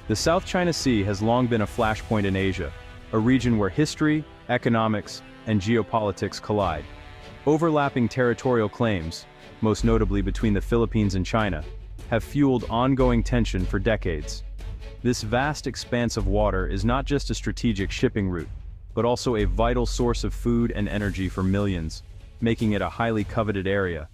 The South China Sea has long been a flashpoint in Asia, a region where history, economics, and geopolitics collide. Overlapping territorial claims, most notably between the Philippines and China, have fueled ongoing tension for decades. This vast expanse of water is not just a strategic shipping route, but also a vital source of food and energy for millions, making it a highly coveted area.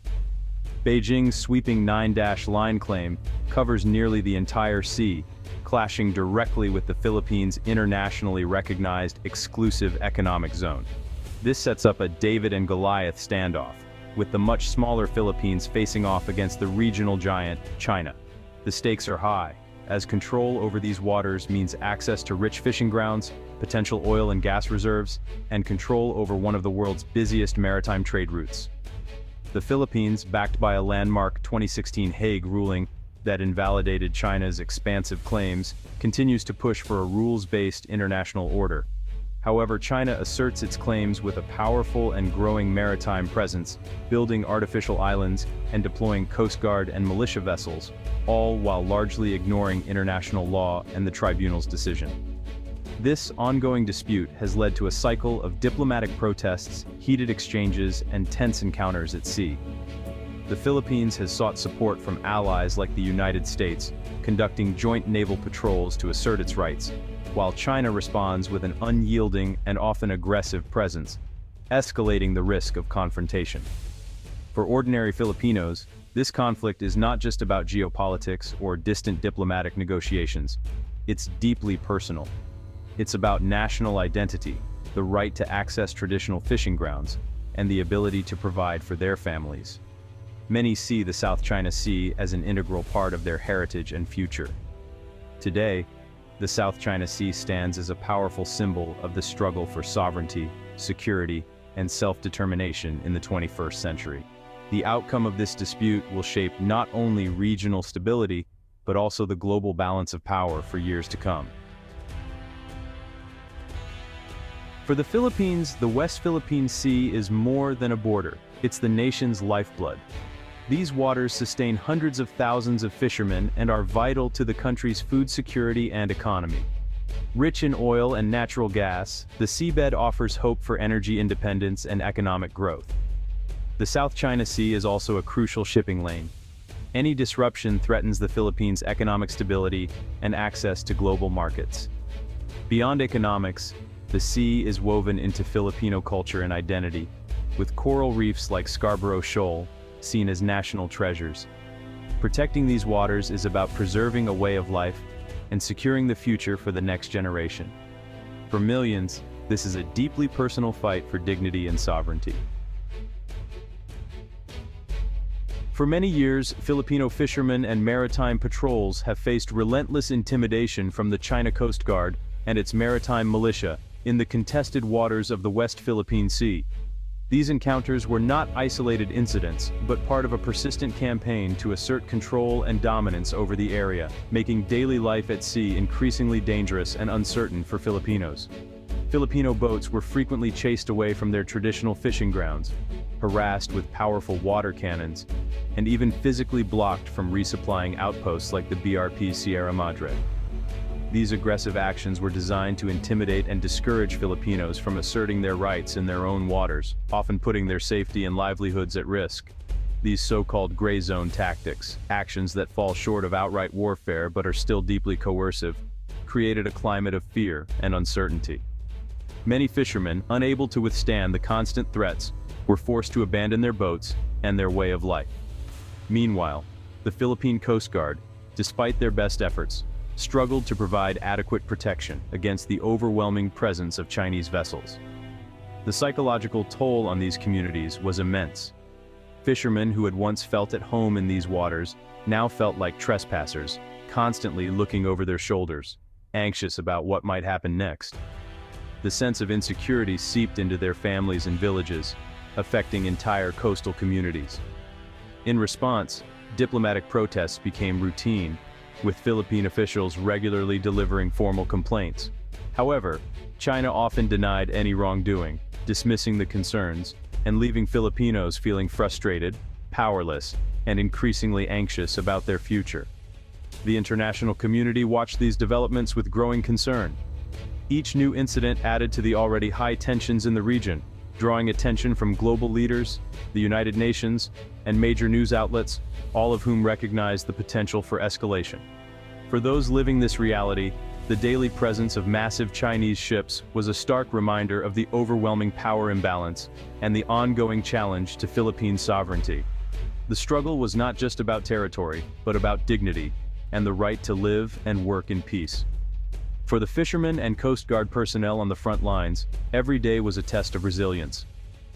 Beijing's sweeping 9-line claim covers nearly the entire sea, clashing directly with the Philippines' internationally recognized exclusive economic zone. This sets up a David and Goliath standoff, with the much smaller Philippines facing off against the regional giant, China. The stakes are high, as control over these waters means access to rich fishing grounds, potential oil and gas reserves, and control over one of the world's busiest maritime trade routes. The Philippines, backed by a landmark 2016 Hague ruling that invalidated China's expansive claims, continues to push for a rules-based international order. However, China asserts its claims with a powerful and growing maritime presence, building artificial islands and deploying Coast Guard and militia vessels, all while largely ignoring international law and the tribunal's decision. This ongoing dispute has led to a cycle of diplomatic protests, heated exchanges, and tense encounters at sea. The Philippines has sought support from allies like the United States, conducting joint naval patrols to assert its rights, while China responds with an unyielding and often aggressive presence, escalating the risk of confrontation. For ordinary Filipinos, this conflict is not just about geopolitics or distant diplomatic negotiations. It's deeply personal. It's about national identity, the right to access traditional fishing grounds, and the ability to provide for their families. Many see the South China Sea as an integral part of their heritage and future. Today, the South China Sea stands as a powerful symbol of the struggle for sovereignty, security, and self-determination in the 21st century. The outcome of this dispute will shape not only regional stability, but also the global balance of power for years to come. For the Philippines, the West Philippine Sea is more than a border. It's the nation's lifeblood. These waters sustain hundreds of thousands of fishermen and are vital to the country's food security and economy. Rich in oil and natural gas, the seabed offers hope for energy independence and economic growth. The South China Sea is also a crucial shipping lane. Any disruption threatens the Philippines' economic stability and access to global markets. Beyond economics, the sea is woven into Filipino culture and identity, with coral reefs like Scarborough Shoal seen as national treasures. Protecting these waters is about preserving a way of life and securing the future for the next generation. For millions, this is a deeply personal fight for dignity and sovereignty. For many years, Filipino fishermen and maritime patrols have faced relentless intimidation from the China Coast Guard and its maritime militia in the contested waters of the West Philippine Sea. These encounters were not isolated incidents, but part of a persistent campaign to assert control and dominance over the area, making daily life at sea increasingly dangerous and uncertain for Filipinos. Filipino boats were frequently chased away from their traditional fishing grounds, harassed with powerful water cannons, and even physically blocked from resupplying outposts like the BRP Sierra Madre. These aggressive actions were designed to intimidate and discourage Filipinos from asserting their rights in their own waters, often putting their safety and livelihoods at risk. These so-called gray zone tactics, actions that fall short of outright warfare but are still deeply coercive, created a climate of fear and uncertainty. Many fishermen, unable to withstand the constant threats, were forced to abandon their boats and their way of life. Meanwhile, the Philippine Coast Guard, despite their best efforts, struggled to provide adequate protection against the overwhelming presence of Chinese vessels. The psychological toll on these communities was immense. Fishermen who had once felt at home in these waters now felt like trespassers, constantly looking over their shoulders, anxious about what might happen next. The sense of insecurity seeped into their families and villages, affecting entire coastal communities. In response, diplomatic protests became routine, with Philippine officials regularly delivering formal complaints. However, China often denied any wrongdoing, dismissing the concerns, and leaving Filipinos feeling frustrated, powerless, and increasingly anxious about their future. The international community watched these developments with growing concern. Each new incident added to the already high tensions in the region, drawing attention from global leaders, the United Nations, and major news outlets, all of whom recognized the potential for escalation. For those living this reality, the daily presence of massive Chinese ships was a stark reminder of the overwhelming power imbalance and the ongoing challenge to Philippine sovereignty. The struggle was not just about territory, but about dignity and the right to live and work in peace. For the fishermen and Coast Guard personnel on the front lines, every day was a test of resilience.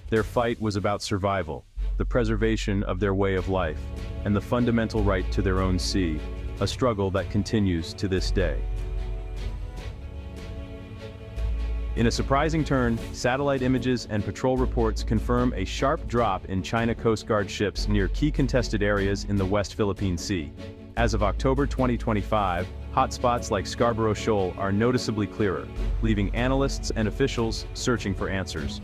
Their fight was about survival, the preservation of their way of life, and the fundamental right to their own sea, a struggle that continues to this day. In a surprising turn, satellite images and patrol reports confirm a sharp drop in China Coast Guard ships near key contested areas in the West Philippine Sea. As of October 2025, hotspots like Scarborough Shoal are noticeably clearer, leaving analysts and officials searching for answers.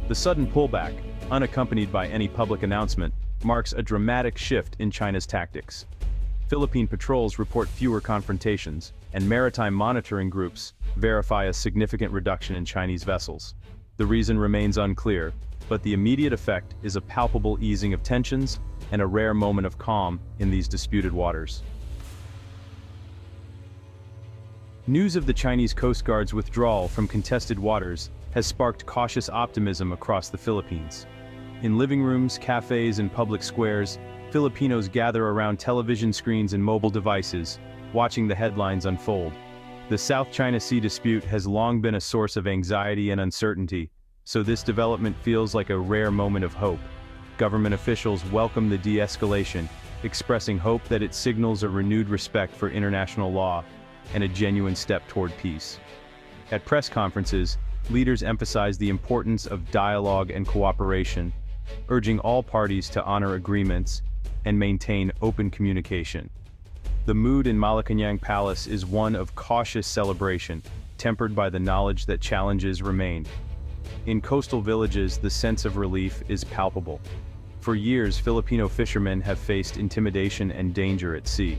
The sudden pullback, unaccompanied by any public announcement, marks a dramatic shift in China's tactics. Philippine patrols report fewer confrontations, and maritime monitoring groups verify a significant reduction in Chinese vessels. The reason remains unclear, but the immediate effect is a palpable easing of tensions and a rare moment of calm in these disputed waters. News of the Chinese Coast Guard's withdrawal from contested waters has sparked cautious optimism across the Philippines. In living rooms, cafes, and public squares, Filipinos gather around television screens and mobile devices, watching the headlines unfold. The South China Sea dispute has long been a source of anxiety and uncertainty, so this development feels like a rare moment of hope. Government officials welcome the de-escalation, expressing hope that it signals a renewed respect for international law and a genuine step toward peace. At press conferences, leaders emphasize the importance of dialogue and cooperation, urging all parties to honor agreements and maintain open communication. The mood in Malacañang Palace is one of cautious celebration, tempered by the knowledge that challenges remain. In coastal villages, the sense of relief is palpable. For years, Filipino fishermen have faced intimidation and danger at sea.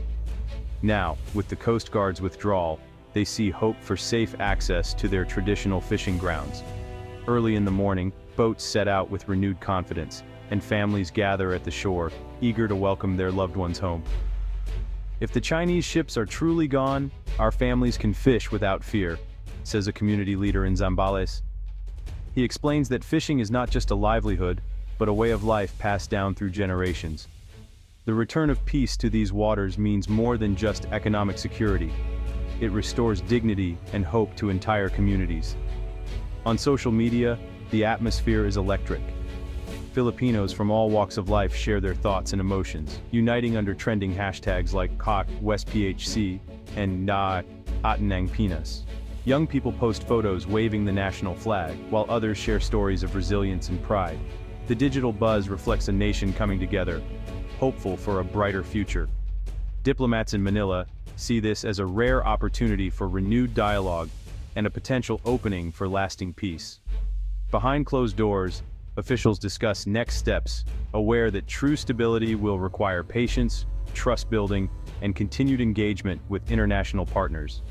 Now, with the Coast Guard's withdrawal, they see hope for safe access to their traditional fishing grounds. Early in the morning, boats set out with renewed confidence, and families gather at the shore, eager to welcome their loved ones home. If the Chinese ships are truly gone, our families can fish without fear, says a community leader in Zambales. He explains that fishing is not just a livelihood, but a way of life passed down through generations. The return of peace to these waters means more than just economic security. It restores dignity and hope to entire communities. On social media, the atmosphere is electric. Filipinos from all walks of life share their thoughts and emotions, uniting under trending hashtags like #WestPHC and @Atinang Pinas. Young people post photos waving the national flag, while others share stories of resilience and pride. The digital buzz reflects a nation coming together, hopeful for a brighter future. Diplomats in Manila see this as a rare opportunity for renewed dialogue and a potential opening for lasting peace. Behind closed doors, officials discuss next steps, aware that true stability will require patience, trust building, and continued engagement with international partners.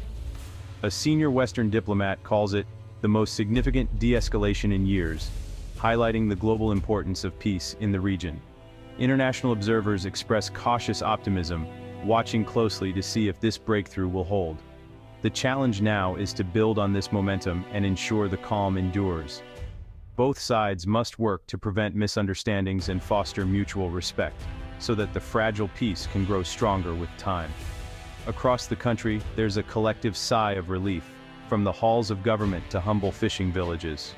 A senior Western diplomat calls it the most significant de-escalation in years, highlighting the global importance of peace in the region. International observers express cautious optimism, watching closely to see if this breakthrough will hold. The challenge now is to build on this momentum and ensure the calm endures. Both sides must work to prevent misunderstandings and foster mutual respect, so that the fragile peace can grow stronger with time. Across the country, there's a collective sigh of relief, from the halls of government to humble fishing villages.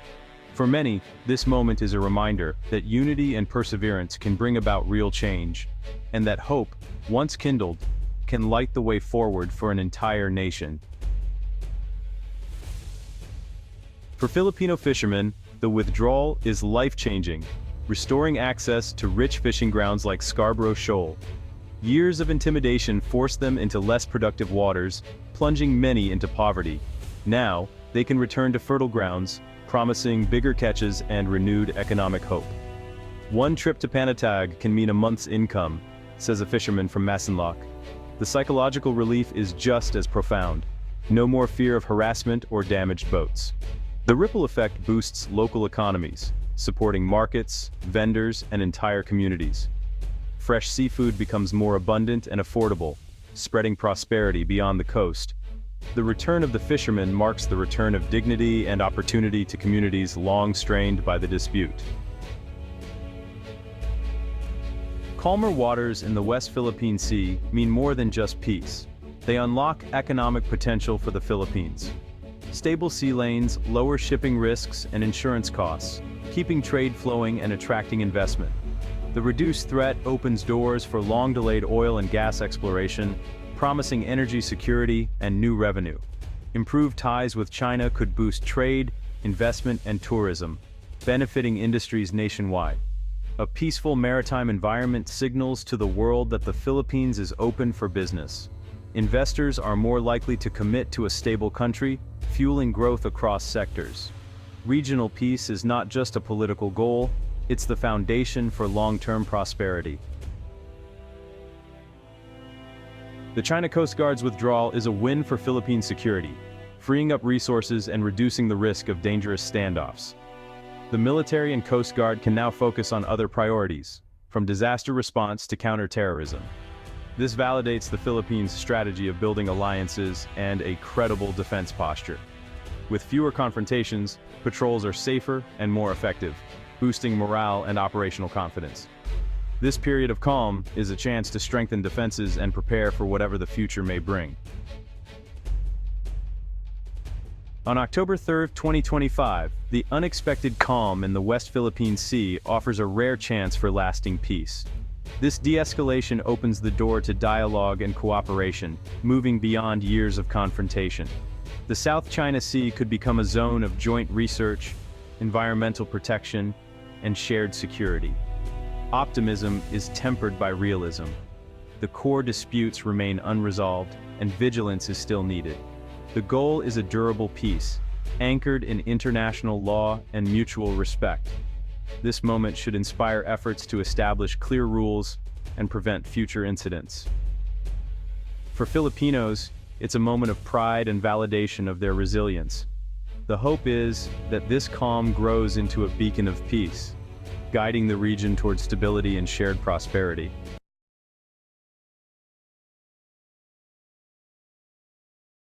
For many, this moment is a reminder that unity and perseverance can bring about real change, and that hope, once kindled, can light the way forward for an entire nation. For Filipino fishermen, the withdrawal is life-changing, restoring access to rich fishing grounds like Scarborough Shoal. Years of intimidation forced them into less productive waters, plunging many into poverty. Now, they can return to fertile grounds, promising bigger catches and renewed economic hope. One trip to Panatag can mean a month's income, says a fisherman from Masinloc. The psychological relief is just as profound. No more fear of harassment or damaged boats. The ripple effect boosts local economies, supporting markets, vendors, and entire communities. Fresh seafood becomes more abundant and affordable, spreading prosperity beyond the coast. The return of the fishermen marks the return of dignity and opportunity to communities long strained by the dispute. Calmer waters in the West Philippine Sea mean more than just peace. They unlock economic potential for the Philippines. Stable sea lanes lower shipping risks and insurance costs, keeping trade flowing and attracting investment. The reduced threat opens doors for long-delayed oil and gas exploration, promising energy security and new revenue. Improved ties with China could boost trade, investment, and tourism, benefiting industries nationwide. A peaceful maritime environment signals to the world that the Philippines is open for business. Investors are more likely to commit to a stable country, fueling growth across sectors. Regional peace is not just a political goal, it's the foundation for long-term prosperity. The China Coast Guard's withdrawal is a win for Philippine security, freeing up resources and reducing the risk of dangerous standoffs. The military and Coast Guard can now focus on other priorities, from disaster response to counterterrorism. This validates the Philippines' strategy of building alliances and a credible defense posture. With fewer confrontations, patrols are safer and more effective, boosting morale and operational confidence. This period of calm is a chance to strengthen defenses and prepare for whatever the future may bring. On October 3, 2025, the unexpected calm in the West Philippine Sea offers a rare chance for lasting peace. This de-escalation opens the door to dialogue and cooperation, moving beyond years of confrontation. The South China Sea could become a zone of joint research, environmental protection, and shared security. Optimism is tempered by realism. The core disputes remain unresolved, and vigilance is still needed. The goal is a durable peace, anchored in international law and mutual respect. This moment should inspire efforts to establish clear rules and prevent future incidents. For Filipinos, it's a moment of pride and validation of their resilience. The hope is that this calm grows into a beacon of peace, guiding the region toward stability and shared prosperity.